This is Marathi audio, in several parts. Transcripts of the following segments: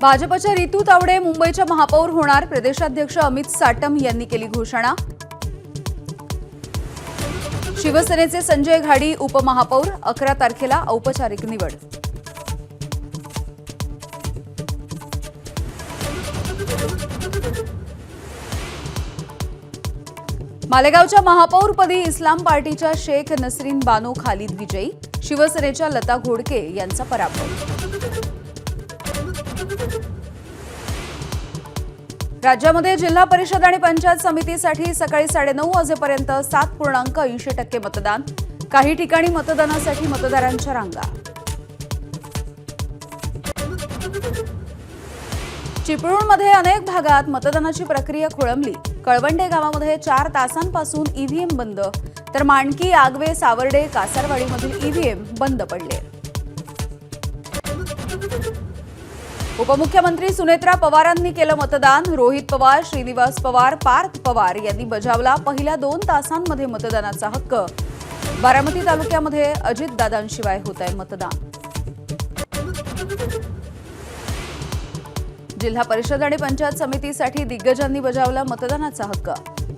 भाजपच्या रितू तावडे मुंबईच्या महापौर होणार. प्रदेशाध्यक्ष अमित साटम यांनी केली घोषणा. शिवसेनेचे संजय घाडी उपमहापौर. 11 तारखेला औपचारिक निवड. मालेगावच्या महापौरपदी इस्लाम पार्टीच्या शेख नसरीन बानो खालिद विजयी. शिवसेनेच्या लता घोडके यांचा पराभव. राज्यामध्ये जिल्हा परिषद आणि पंचायत समितीसाठी सकाळी 9:30 वाजेपर्यंत 7.80% मतदान. काही ठिकाणी मतदानासाठी मतदारांच्या रांगा. चिपळूणमध्ये अनेक भागात मतदानाची प्रक्रिया खोळंबली. कळवंडे गावामध्ये 4 तासांपासून ईव्हीएम बंद, तर मांडकी, आगवे, सावर्डे, कासारवाडीमधील ईव्हीएम बंद पडले. उपमुख्यमंत्री सुनेत्रा पवारांनी केलं मतदान. रोहित पवार, श्रीनिवास पवार, पार्थ पवार यांनी बजावला पहिल्या 2 तासांमध्ये मतदानाचा हक्क. बारामती तालुक्यामध्ये अजितदादांशिवाय होत आहे मतदान. जिल्हा परिषद आणि पंचायत समितीसाठी दिग्गजांनी बजावला मतदानाचा हक्क.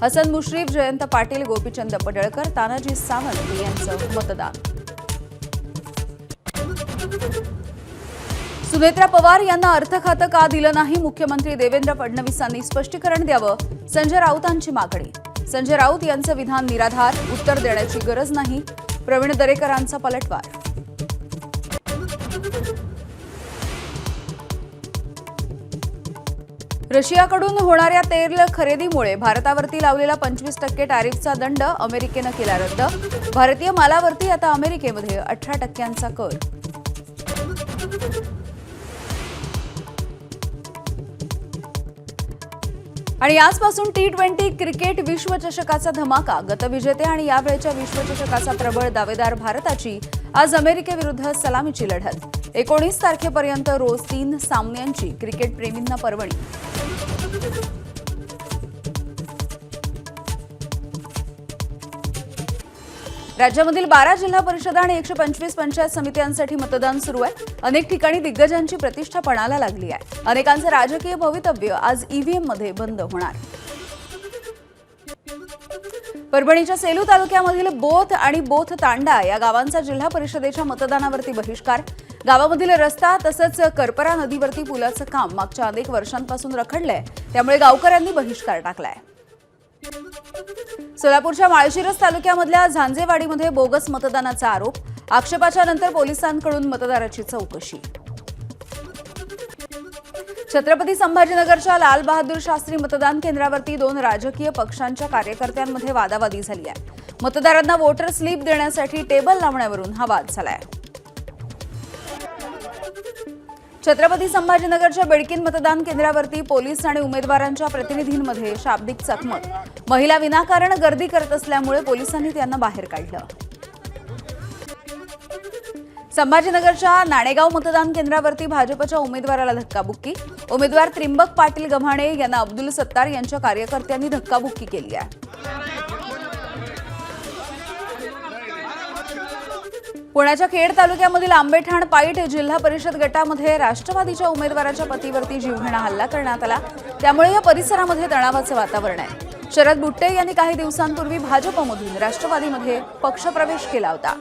हसन मुश्रीफ, जयंत पाटील, गोपीचंद पडळकर, तानाजी सावंत यांचं मतदान. सुनेत्रा पवार यांना अर्थ खातं का दिलं नाही? मुख्यमंत्री देवेंद्र फडणवीसांनी स्पष्टीकरण द्यावं. संजय राऊतांची मागणी. संजय राऊत यांचं विधान निराधार, उत्तर देण्याची गरज नाही. प्रवीण दरेकरांचा पलटवार. रशियाकडून होणाऱ्या तेल खरेदीमुळे भारतावरती लावलेला 25% टॅरिफचा दंड अमेरिकेनं केला रद्द. भारतीय मालावरती आता अमेरिकेमध्ये 18% कर. आणि आजपासून T20 क्रिकेट विश्वचषकाचा धमाका. गतविजेते आणि यावेळच्या विश्वचषकाचा प्रबळ दावेदार भारताची आज अमेरिकेविरुद्ध सलामीची लढत. 19 तारखेपर्यंत रोज 3 सामन्यांची क्रिकेटप्रेमींना पर्वणी. राज्यामधील 12 जिल्हा परिषद आणि 125 पंचायत समित्यांसाठी मतदान सुरू आहे. अनेक ठिकाणी दिग्गजांची प्रतिष्ठा पणाला लागली आहे. अनेकांचं राजकीय भवितव्य आज ईव्हीएममध्ये बंद होणार. परभणीच्या सेलू तालुक्यामधील बोथ आणि बोथ तांडा या गावांचा जिल्हा परिषदेच्या मतदानावरती बहिष्कार. गावामधील रस्ता तसंच करपरा नदीवरती पुलाचं काम मागच्या अनेक वर्षांपासून रखडलंय, त्यामुळे गावकऱ्यांनी बहिष्कार टाकलाय. सोलापूरच्या माळशिरस तालुक्यामधल्या झांजेवाडीमध्ये बोगस मतदानाचा आरोप. आक्षेपाच्या नंतर पोलिसांकडून मतदाराची चौकशी. छत्रपती संभाजीनगरच्या लाल बहादूर शास्त्री मतदान केंद्रावरती 2 राजकीय पक्षांच्या कार्यकर्त्यांमध्ये वादावादी झाली आहे. मतदारांना वोटर स्लिप देण्यासाठी टेबल लावण्यावरून हा वाद झालाय. छत्रपती संभाजीनगरच्या बेडकीन मतदान केंद्रावरती पोलीस आणि उमेदवारांच्या प्रतिनिधींमध्ये शाब्दिक चकमक. महिला विनाकारण गर्दी करत असल्यामुळे पोलिसांनी त्यांना बाहेर काढलं. संभाजीनगरच्या नाणेगाव मतदान केंद्रावरती भाजपच्या उमेदवाराला धक्काबुक्की. उमेदवार त्रिंबक पाटील गव्हाणे यांना अब्दुल सत्तार यांच्या कार्यकर्त्यांनी धक्काबुक्की केली आहे. पुण्याच्या खेड तालुक्यामधील आंबेठाण पाईट जिल्हा परिषद गटामध्ये राष्ट्रवादीच्या उमेदवाराच्या पतीवरती जीवघेणा हल्ला करण्यात आला. त्यामुळे या परिसरामध्ये तणावाचं वातावरण आहे. शरद बुट्टे यांनी काही दिवसांपूर्वी भाजपमधून राष्ट्रवादीमध्ये पक्षप्रवेश केला होता.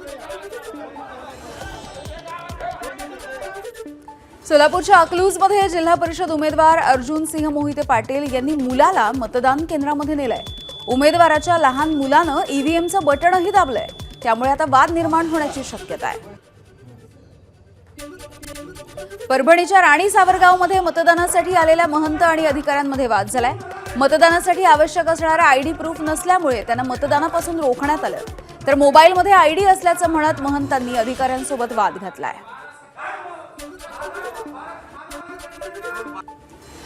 सोलापूरच्या अकलूजमध्ये जिल्हा परिषद उमेदवार अर्जुन सिंह मोहिते पाटील यांनी मुलाला मतदान केंद्रामध्ये नेलंय. उमेदवाराच्या लहान मुलानं ईव्हीएमचं बटणही दाबलंय. त्यामुळे आता वाद निर्माण होण्याची शक्यता आहे. परभणीच्या राणी सावरगावमध्ये मतदानासाठी आलेल्या महंत आणि अधिकाऱ्यांमध्ये वाद झालाय. मतदानासाठी आवश्यक असणारा आयडी प्रूफ नसल्यामुळे त्यांना मतदानापासून रोखण्यात आलं, तर मोबाईलमध्ये आयडी असल्याचं म्हणत महंतांनी अधिकाऱ्यांसोबत वाद घातलाय.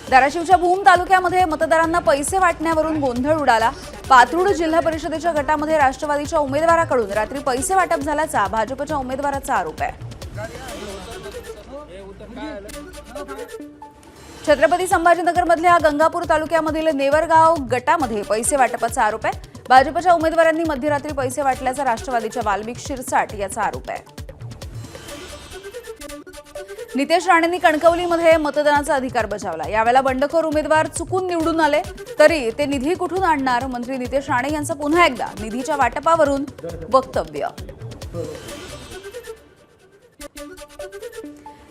धाराशिवच्या भूम तालुक्यामध्ये मतदारांना पैसे वाटण्यावरून गोंधळ उडाला. पाथरुड जिल्हा परिषदेच्या गटामध्ये राष्ट्रवादीच्या उमेदवाराकडून रात्री पैसे वाटप झाल्याचा भाजपच्या उमेदवाराचा आरोप आहे. छत्रपती संभाजीनगरमधल्या गंगापूर तालुक्यामधील नेवरगाव गटामध्ये पैसे वाटपाचा आरोप आहे. भाजपच्या उमेदवारांनी मध्यरात्री पैसे वाटल्याचा राष्ट्रवादीच्या वाल्मिक शिरसाट याचा आरोप आहे. नितेश राणेंनी कणकवलीमध्ये मतदानाचा अधिकार बजावला। यावेळेला बंडखोर उमेदवार चुकून निवडून आले तरी ते निधी कुठून आणणार, मंत्री नितेश राणे यांचं पुन्हा एकदा निधीच्या वाटपावरून वक्तव्य।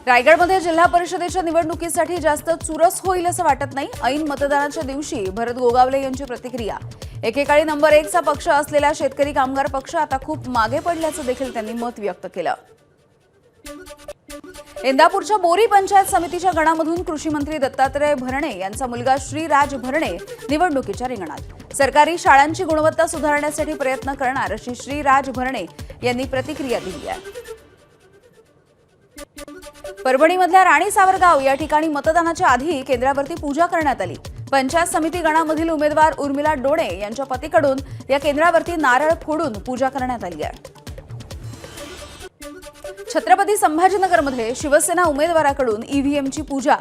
रायगडमध्ये जिल्हा परिषदेच्या निवडणुकीसाठी जास्त चुरस होईल असं वाटत नाही। ऐन मतदानाच्या दिवशी भरत गोगावले यांची प्रतिक्रिया। एकेकाळी नंबर 1 चा पक्ष असलेला शेतकरी कामगार पक्ष आता खूप मागे पडल्याचं देखील त्यांनी मत व्यक्त केलं। इंदापूरच्या बोरी पंचायत समितीच्या गणामधून कृषी मंत्री दत्तात्रय भरणे यांचा मुलगा श्रीराज भरणे निवडणुकीच्या रिंगणात। सरकारी शाळांची गुणवत्ता सुधारण्यासाठी प्रयत्न करणार अशी श्रीराज भरणे यांनी प्रतिक्रिया दिली आहे। परभणीमधल्या राणी सावरगाव या ठिकाणी मतदानाच्या आधी केंद्रावरती पूजा करण्यात आली। पंचायत समिती गणामधील उमेदवार उर्मिला डोणे यांच्या पतीकडून या केंद्रावरती नारळ फोडून पूजा करण्यात आली आहे। छत्रपती संभाजीनगरमध्ये शिवसेना उमेदवाराकडून ईव्हीएमची पूजा।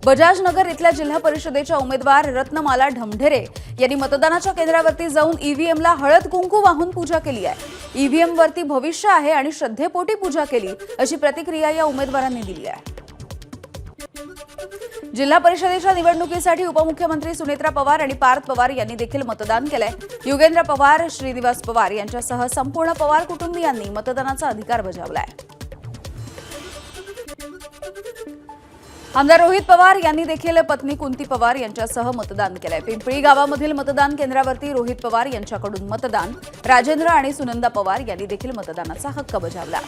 बजाजनगर इथल्या जिल्हा परिषदेच्या उमेदवार रत्नमाला ढमढेरे यांनी मतदानाच्या केंद्रावरती जाऊन ईव्हीएमला हळद कुंकू वाहून पूजा केली आहे। ईव्हीएमवरती भविष्य आहे आणि श्रद्धेपोटी पूजा केली अशी प्रतिक्रिया या उमेदवारांनी दिली आहे। जिल्हा परिषदेच्या निवडणुकीसाठी उपमुख्यमंत्री सुनेत्रा पवार आणि पार्थ पवार यांनी देखील मतदान केलंय। युगेंद्र पवार, श्रीनिवास पवार यांच्यासह संपूर्ण पवार कुटुंबियांनी मतदानाचा अधिकार बजावलाय। आमदार रोहित पवार यांनी देखील पत्नी कुंती पवार यांच्यासह मतदान केलंय। पिंपळी गावामधील मतदान केंद्रावरती रोहित पवार यांच्याकडून मतदान। राजेंद्र आणि सुनंदा पवार यांनी देखील मतदानाचा हक्क बजावला।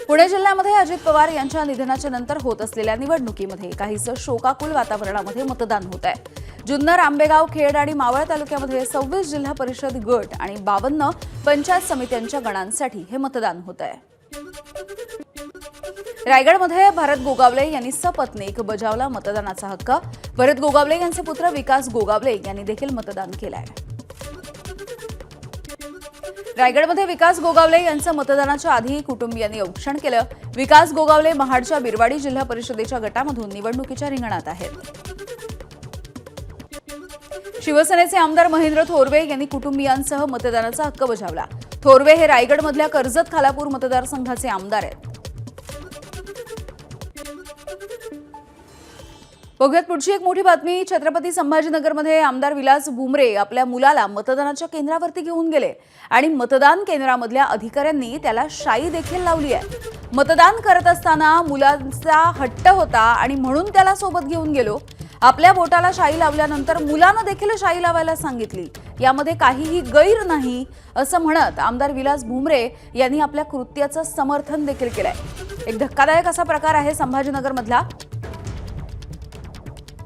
पुणे जिल्ह्यामध्ये अजित पवार यांच्या निधनाच्या नंतर होत असलेल्या निवडणुकीमध्ये काहीसं शोकाकुल वातावरणामध्ये मतदान होत आहे। जुन्नर, आंबेगाव, खेड आणि मावळ तालुक्यामध्ये 26 जिल्हा परिषद गट आणि 52 पंचायत समित्यांच्या गणांसाठी हे मतदान होत आहे। रायगडमध्ये भरत गोगावले यांनी सपत्नीक बजावला मतदानाचा हक्क। भरत गोगावले यांचे पुत्र विकास गोगावले यांनी देखील मतदान केलं आहे। रायगडमध्ये विकास गोगावले यांचं मतदानाच्या आधी कुटुंबियांनी औक्षण केलं। विकास गोगावले महाडच्या बिरवाडी जिल्हा परिषदेच्या गटामधून निवडणुकीच्या रिंगणात आहेत। शिवसेनेचे आमदार महेंद्र थोरवे यांनी कुटुंबियांसह मतदानाचा हक्क बजावला। थोरवे हे रायगडमधल्या कर्जत खालापूर मतदारसंघाचे आमदार आहेत। बघूयात पुढची एक मोठी बातमी। छत्रपती संभाजीनगरमध्ये आमदार विलास भुमरे आपल्या मुलाला मतदानाच्या केंद्रावरती घेऊन गेले आणि मतदान केंद्रामधल्या अधिकाऱ्यांनी त्याला शाई देखील लावली आहे। मतदान करत असताना मुलाचा हट्ट होता आणि म्हणून त्याला सोबत घेऊन गेलो। आपल्या बोटाला शाई लावल्यानंतर मुलानं देखील शाई लावायला सांगितली। यामध्ये काहीही गैर नाही असं म्हणत आमदार विलास भुमरे यांनी आपल्या कृत्याचं समर्थन देखील केलंय। एक धक्कादायक असा प्रकार आहे संभाजीनगरमधला।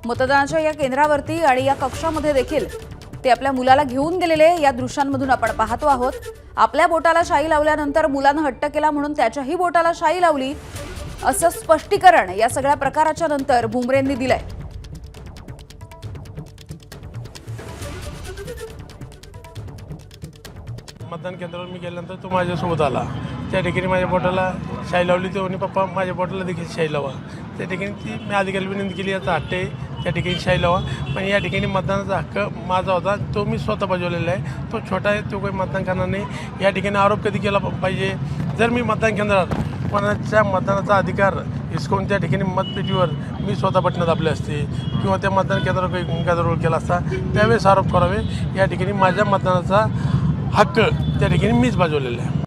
मतदानाच्या या केंद्रावरती आणि या कक्षामध्ये देखील ते आपल्या मुलाला घेऊन गेलेले या दृश्यांमधून आपण पाहतो आहोत। आपल्या बोटाला शाई लावल्यानंतर मुलानं हट्ट केला म्हणून त्याच्याही बोटाला शाई लावली असं स्पष्टीकरण या सगळ्या प्रकाराच्या नंतर भुमरेंनी दिलंय। मतदान केंद्रावर मी गेल्यानंतर तो माझ्यासोबत आला। त्या ठिकाणी माझ्या बोटाला शाई लावली। तो म्हणे पप्पा माझ्या बोटाला देखील शाई लावा। त्या ठिकाणी ती मी अधिकारी विनंती केली, याचा हट्ट आहे त्या ठिकाणी शाई लावा। पण या ठिकाणी मतदानाचा हक्क माझा होता, तो मी स्वतः बजावलेला आहे। तो छोटा आहे, तो काही मतदान करणार नाही। या ठिकाणी आरोप कधी केला पाहिजे, जर मी मतदान केंद्रात कोणाच्या मतदानाचा अधिकार हिसकून त्या ठिकाणी मतपेटीवर मी स्वतः बटणं दाबले असते किंवा त्या मतदान केंद्रावर काही गुन्हेगार केला असता, त्यावेळेस आरोप करावे। या ठिकाणी माझ्या मतदानाचा हक्क त्या ठिकाणी मीच बजावलेला आहे।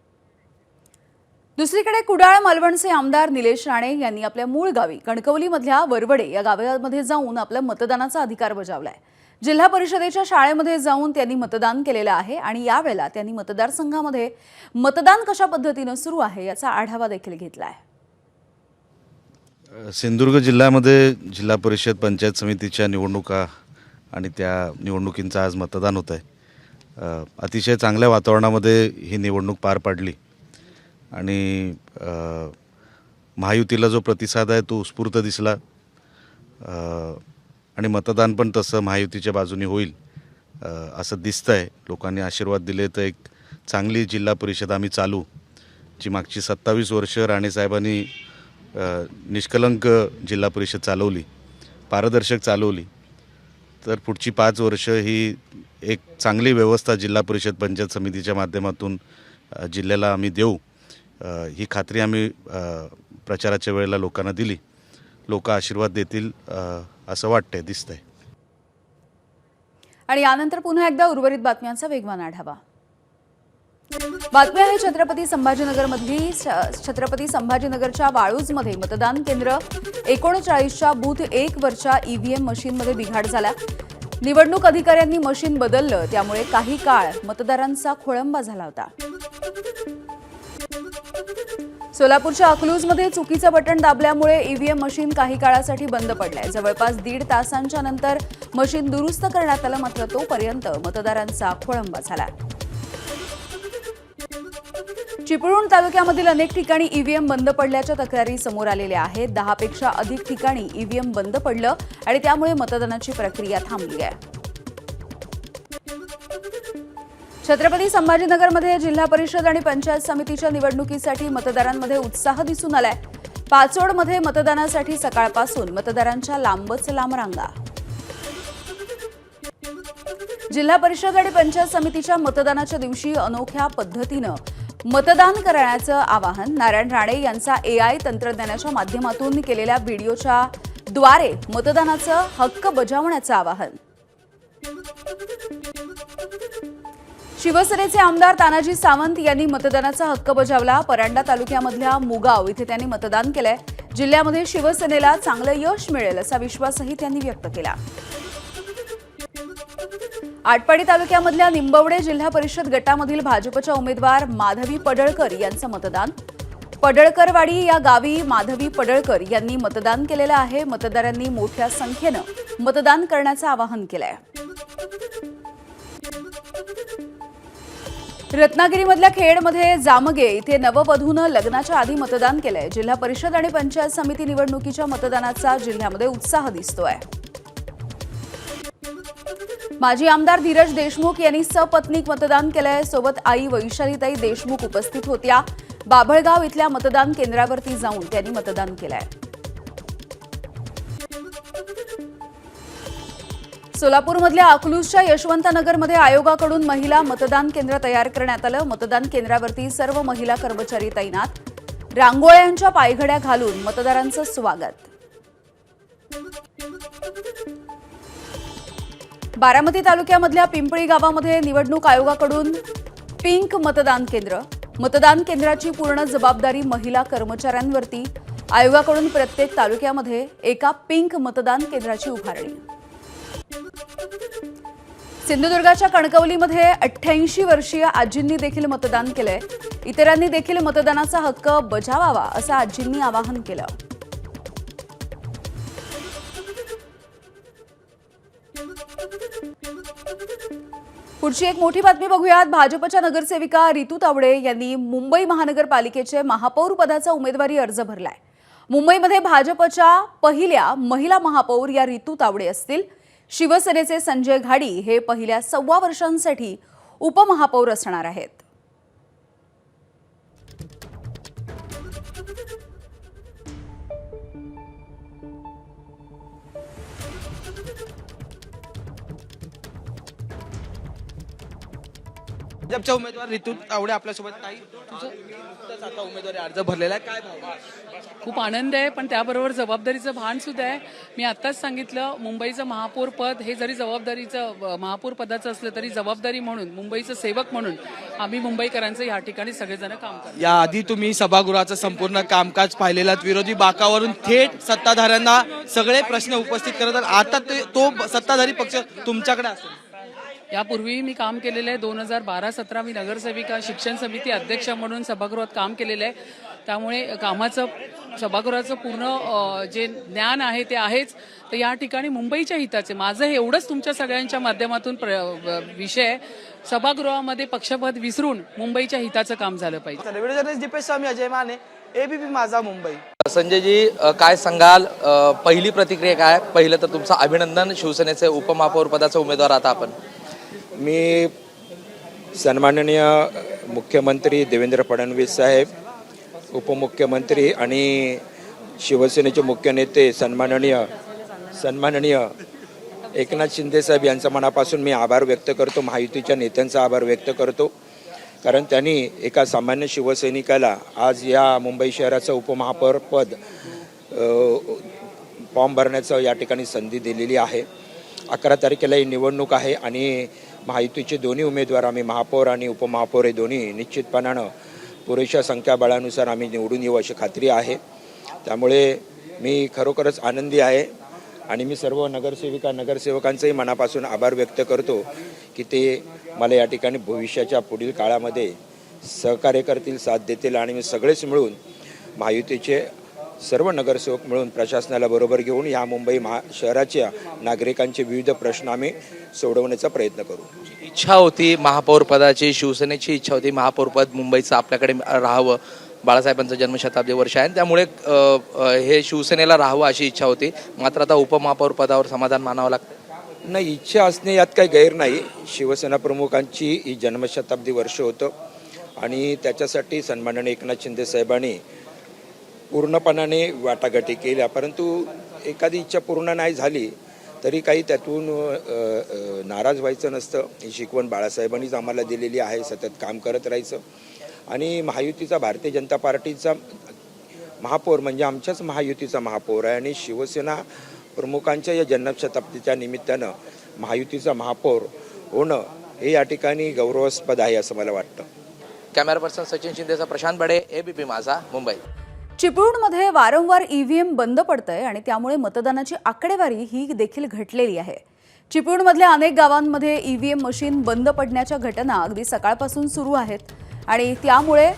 दुसरीकडे कुडाळ मालवणचे आमदार निलेश राणे यांनी आपल्या मूळ गावी कणकवलीमधल्या वरवडे या गावामध्ये जाऊन आपला मतदानाचा अधिकार बजावलाय। जिल्हा परिषदेच्या शाळेमध्ये जाऊन त्यांनी मतदान केलेलं आहे आणि यावेळेला त्यांनी मतदारसंघामध्ये मतदान कशा पद्धतीने सुरू आहे याचा आढावा देखील घेतलाय। सिंधुदुर्ग जिल्ह्यामध्ये जिल्हा परिषद पंचायत समितीच्या निवडणुका आणि त्या निवडणुकींचं आज मतदान होत आहे। अतिशय चांगल्या वातावरणामध्ये ही निवडणूक पार पडली आणि महायुतीला जो प्रतिसाद आहे तो उत्स्फूर्त दिसला आणि मतदान पण तसं महायुतीच्या बाजूने होईल असं दिसतं आहे। लोकांनी आशीर्वाद दिले तर एक चांगली जिल्हा परिषद आम्ही चालू, जी मागची 27 वर्ष राणेसाहेबांनी निष्कलंक जिल्हा परिषद चालवली, पारदर्शक चालवली, तर पुढची 5 वर्ष ही एक चांगली व्यवस्था जिल्हा परिषद पंचायत समितीच्या माध्यमातून जिल्ह्याला आम्ही देऊ, ही खात्री आम्ही प्रचाराच्या वेळेला लोकांना दिली. लोक आशीर्वाद देतील असं वाटतंय, दिसतंय. आणि यानंतर पुन्हा एकदा उर्वरित बातम्यांचा वेगवान आढावा. बातमी आहे छत्रपती संभाजीनगरमधली. छत्रपती संभाजीनगरच्या वाळूजमध्ये मतदान केंद्र 39च्या बूथ 1 वरच्या ईव्हीएम मशीनमध्ये बिघाड झाला. निवडणूक अधिकाऱ्यांनी मशीन बदललं, त्यामुळे काही काळ मतदारांचा खोळंबा झाला होता. सोलापूरच्या अकलूजमध्ये चुकीचं बटन दाबल्यामुळे ईव्हीएम मशीन काही काळासाठी बंद पडलंय. जवळपास 1.5 तासांच्या नंतर मशीन दुरुस्त करण्यात आलं, मात्र तोपर्यंत मतदारांचा खोळंबा झाला. चिपळूण तालुक्यामधील अनेक ठिकाणी ईव्हीएम बंद पडल्याच्या तक्रारी समोर आलेल्या आहेत. 10 पेक्षा अधिक ठिकाणी ईव्हीएम बंद पडलं आणि त्यामुळे मतदानाची प्रक्रिया थांबली आहे. छत्रपती संभाजीनगरमध्ये जिल्हा परिषद आणि पंचायत समितीच्या निवडणुकीसाठी मतदारांमध्ये उत्साह दिसून आलाय. पाचोडमध्ये मतदानासाठी सकाळपासून मतदारांच्या लांबच लांब रांगा. जिल्हा परिषद आणि पंचायत समितीच्या मतदानाच्या दिवशी अनोख्या पद्धतीनं मतदान करण्याचं आवाहन नारायण राणे यांचा AI तंत्रज्ञानाच्या माध्यमातून केलेल्या व्हिडिओच्या द्वारे मतदानाचा हक्क बजावण्याचं आवाहन. शिवसेनेचे आमदार तानाजी सावंत यांनी मतदानाचा हक्क बजावला. परांडा तालुक्यामधल्या मुगाव इथे त्यांनी मतदान केलंय. जिल्ह्यामध्ये शिवसेनेला चांगलं यश मिळेल असा विश्वासही त्यांनी व्यक्त केला. आटपाडी तालुक्यामधल्या निंबवडे जिल्हा परिषद गटामधील भाजपच्या उमेदवार माधवी पडळकर यांचं मतदान. पडळकरवाडी या गावी माधवी पडळकर यांनी मतदान केलेलं आहे. मतदारांनी मोठ्या संख्येनं मतदान करण्याचं आवाहन केलंय. रत्नागिरीमधल्या खेडमध्ये जामगे इथे नववधूनं लग्नाच्या आधी मतदान केलंय. जिल्हा परिषद आणि पंचायत समिती निवडणुकीच्या मतदानाचा जिल्ह्यामध्ये उत्साह दिसतोय. माजी आमदार धीरज देशमुख यांनी सपत्नीक मतदान केलंय. सोबत आई वैशालीताई देशमुख उपस्थित होत्या. बाभळगाव इथल्या मतदान केंद्रावरती जाऊन त्यांनी मतदान केलंय. सोलापूरमधल्या अकलूजच्या यशवंतनगरमध्ये आयोगाकडून महिला मतदान केंद्र तयार करण्यात आलं. मतदान केंद्रावरती सर्व महिला कर्मचारी तैनात. रांगोळ्यांच्या पायघड्या घालून मतदारांचं स्वागत. बारामती तालुक्यामधल्या पिंपळी गावामध्ये निवडणूक आयोगाकडून पिंक मतदान केंद्र. मतदान केंद्राची पूर्ण जबाबदारी महिला कर्मचाऱ्यांवरती. आयोगाकडून प्रत्येक तालुक्यामध्ये एका पिंक मतदान केंद्राची उभारणी. सिंधुदुर्गाच्या कणकवलीमध्ये 88 वर्षीय आजींनी देखील मतदान केलंय. इतरांनी देखील मतदानाचा हक्क बजावावा असं आजींनी आवाहन केलं. पुढची एक मोठी बातमी बघूयात. भाजपच्या नगरसेविका रितू तावडे यांनी मुंबई महानगरपालिकेचे महापौर पदाचा उमेदवारी अर्ज भरलाय. मुंबईमध्ये भाजपच्या पहिल्या महिला महापौर या रितू तावडे असतील. शिवसेनेचे संजय घाडी हे पहिल्या 1.25 वर्षांसाठी उपमहापौर असणार आहेत. भाजपच्या उमेदवार रितू तावडे आपल्यासोबत काही आता उमेदवारी अर्ज भरलेला आहे. काय भाव? खूप आनंद आहे, पण त्याबरोबर जबाबदारीचं भान सुद्धा आहे. मी आत्ताच सांगितलं, मुंबईचं महापौर पद हे जरी जबाबदारीचं महापौर पदाचं असलं तरी जबाबदारी म्हणून, मुंबईचं सेवक म्हणून आम्ही मुंबईकरांचं या ठिकाणी सगळेजण काम करतो. याआधी तुम्ही सभागृहाचं संपूर्ण कामकाज पाहिलेलं, विरोधी बाकावरून थेट सत्ताधाऱ्यांना सगळे प्रश्न उपस्थित करतात. आता तो सत्ताधारी पक्ष तुमच्याकडे असेल. यापूर्वी मी काम केलेलं आहे. 2012-17 मी नगरसेविका, शिक्षण समिती अध्यक्ष म्हणून सभागृहात काम केलेलं आहे. त्यामुळे कामाचं, सभागृहाचं पूर्ण जे ज्ञान आहे ते आहेच. तर या ठिकाणी मुंबईच्या हिताचे माझं हे एवढंच तुमच्या सगळ्यांच्या माध्यमातून विषय, सभागृहामध्ये पक्षपात विसरून मुंबईच्या हिताचं काम झालं पाहिजे. व्हिडिओ जर्नलिस्ट दीपेश स्वामी, अजय माने, ABP माझा मुंबई. संजयजी, काय सांगाल? पहिली प्रतिक्रिया काय? पहिलं तर तुमचं अभिनंदन, शिवसेनेचे उपमहापौर पदाचे उमेदवार आता आपण. मी सन्माननीय मुख्यमंत्री देवेंद्र फडणवीस साहेब, उपमुख्यमंत्री आणि शिवसेनेचे मुख्य नेते सन्माननीय एकनाथ शिंदे साहेब यांचा मनापासून मी आभार व्यक्त करतो. महायुतीच्या नेत्यांचा आभार व्यक्त करतो. कारण त्यांनी एका सामान्य शिवसैनिकाला आज या मुंबई शहराचं उपमहापौरपद फॉर्म भरण्याचं या ठिकाणी संधी दिलेली आहे. 11 तारखेला ही निवडणूक आहे आणि महायुतीचे दोन्ही उमेदवार आम्ही महापौर आणि उपमहापौर हे दोन्ही निश्चितपणानं पुरेशा संख्याबळानुसार आम्ही निवडून येऊ अशी खात्री आहे. त्यामुळे मी खरोखरच आनंदी आहे आणि मी सर्व नगरसेवकांचंही मनापासून आभार व्यक्त करतो की ते मला या ठिकाणी भविष्याच्या पुढील काळामध्ये सहकार्य करतील, साथ देतील आणि मी सगळेच मिळून महायुतीचे सर्व नगरसेवक मिळून प्रशासनाला बरोबर घेऊन या मुंबई शहराच्या नागरिकांचे विविध प्रश्न आम्ही सोडवण्याचा प्रयत्न करू. इच्छा होती महापौर पदाची, शिवसेनेची इच्छा होती महापौरपद मुंबईचं आपल्याकडे राहावं. बाळासाहेबांचं जन्मशताब्दी वर्ष आहे त्यामुळे हे शिवसेनेला राहावं अशी इच्छा होती. मात्र आता उपमहापौर पदावर समाधान मानावं लागतं. नाही, इच्छा असणे यात काही गैर नाही. शिवसेना प्रमुखांची ही जन्मशताब्दी वर्ष होतं आणि त्याच्यासाठी सन्माननीय एकनाथ शिंदे साहेबांनी पूर्णपणाने वाटाघाटी केल्या. परंतु एखादी इच्छा पूर्ण नाही झाली तरी काही त्यातून नाराज व्हायचं नसतं. ही शिकवण बाळासाहेबांनीच आम्हाला दिलेली आहे. सतत काम करत राहायचं आणि महायुतीचा, भारतीय जनता पार्टीचा महापौर म्हणजे आमच्याच महायुतीचा महापौर आहे आणि शिवसेना प्रमुखांच्या या जन्मशताब्दीच्या निमित्तानं महायुतीचा महापौर होणं हे या ठिकाणी गौरवास्पद आहे असं मला वाटतं. कॅमेरा पर्सन सचिन शिंदेचा प्रशांत बडे, ABP माझा, मुंबई. चिपळूणमध्ये वारंवार ईव्हीएम बंद पडतंय आणि त्यामुळे मतदानाची आकडेवारी ही देखील घटलेली आहे. चिपळूणमधल्या अनेक गावांमध्ये ईव्हीएम मशीन बंद पडण्याच्या घटना अगदी सकाळपासून सुरू आहेत आणि त्यामुळे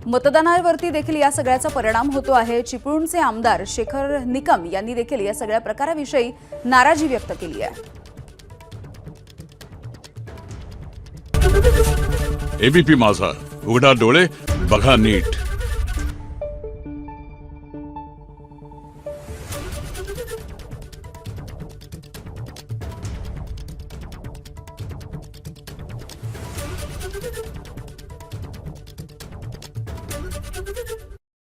मतदानावरती देखील या सगळ्याचा परिणाम होतो आहे. चिपळूणचे आमदार शेखर निकम यांनी देखील या सगळ्या प्रकाराविषयी नाराजी व्यक्त केली आहे. ABP माझा, उघडा डोळे बघा नीट.